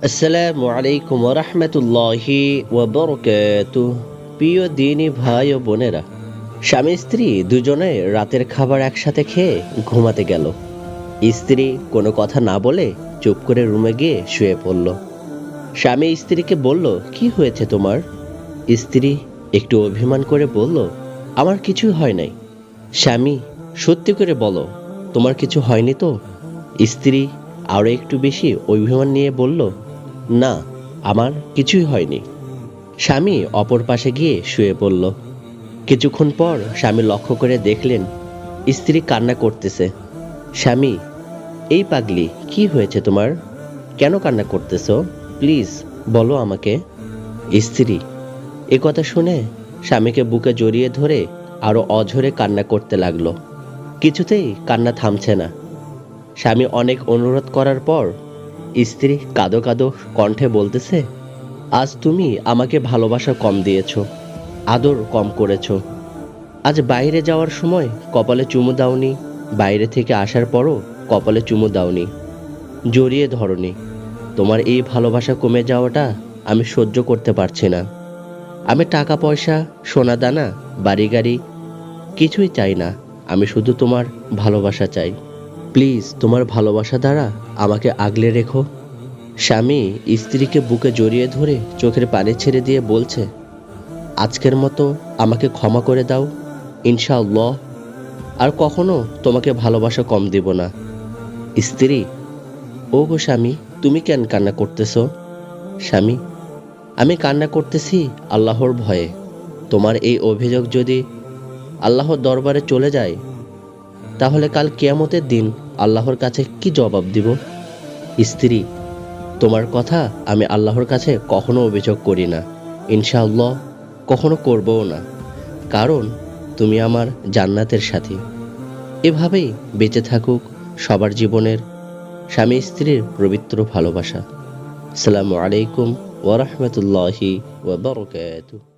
আসসালামু আলাইকুম ওয়া রাহমাতুল্লাহি ওয়া বারাকাতুহু। প্রিয় দিনী ভাই ও বোনেরা, স্বামী স্ত্রী দুজনে রাতের খাবার একসাথে খেয়ে ঘুমাতে গেল। স্ত্রী কোনো কথা না বলে চুপ করে রুমে গিয়ে শুয়ে পড়ল। স্বামী স্ত্রীকে বলল, কি হয়েছে তোমার? স্ত্রী একটু অভিমান করে বলল, আমার কিছু হয় নাই। স্বামী, সত্যি করে বলো, তোমার কিছু হয়নি তো? স্ত্রী আরো একটু বেশি অভিমান নিয়ে বলল, না, আমার কিছুই হয়নি। স্বামী অপর পাশে গিয়ে শুয়ে পড়ল। কিছুক্ষণ পর স্বামী লক্ষ্য করে দেখলেন স্ত্রী কান্না করতেছে। স্বামী, এই পাগলি, কি হয়েছে তোমার? কেন কান্না করতেছো? প্লিজ বলো আমাকে। স্ত্রী এ কথা শুনে স্বামীকে বুকে জড়িয়ে ধরে আরো অঝরে কান্না করতে লাগলো। কিছুতেই কান্না থামছে না। স্বামী অনেক অনুরোধ করার পর স্ত্রী কাঁদো কাঁদো কণ্ঠে বলতেছে, আজ তুমি আমাকে ভালোবাসা কম দিয়েছ, আদর কম করেছ। আজ বাইরে যাওয়ার সময় কপালে চুমু দাওনি, বাইরে থেকে আসার পরও কপালে চুমু দাওনি, জড়িয়ে ধরনি। তোমার এই ভালোবাসা কমে যাওয়াটা আমি সহ্য করতে পারছি না। আমি টাকা পয়সা, সোনা দানা, বাড়ি গাড়ি কিছুই চাই না। আমি শুধু তোমার ভালোবাসা চাই। প্লিজ তোমার ভালোবাসা দ্বারা আমাকে আগলে রেখো। স্বামী স্ত্রীকে বুকে জড়িয়ে ধরে চোখের পানি ছেড়ে দিয়ে বলছে, আজকের মতো আমাকে ক্ষমা করে দাও, ইনশাআল্লাহ আর কখনো তোমাকে ভালোবাসা কম দিব না। স্ত্রী, ও গো স্বামী, তুমি কেন কান্না করতেছো? স্বামী, আমি কান্না করতেছি আল্লাহর ভয়ে। তোমার এই অভিযোগ যদি আল্লাহর দরবারে চলে যায়, তাহলে কাল কিয়ামতের দিন আল্লাহর কাছে কি জবাব দিব? স্ত্রী, তোমার কথা আমি আল্লাহর কাছে কখনো অভিযোগ করি না, ইনশাআল্লাহ কখনো করবও না, কারণ তুমি আমার জান্নাতের সাথী। এভাবেই বেঁচে থাকুক সবার জীবনের স্বামী স্ত্রীর পবিত্র ভালোবাসা। আসসালামু আলাইকুম ওয়া রাহমাতুল্লাহি ওয়া বারাকাতুহু।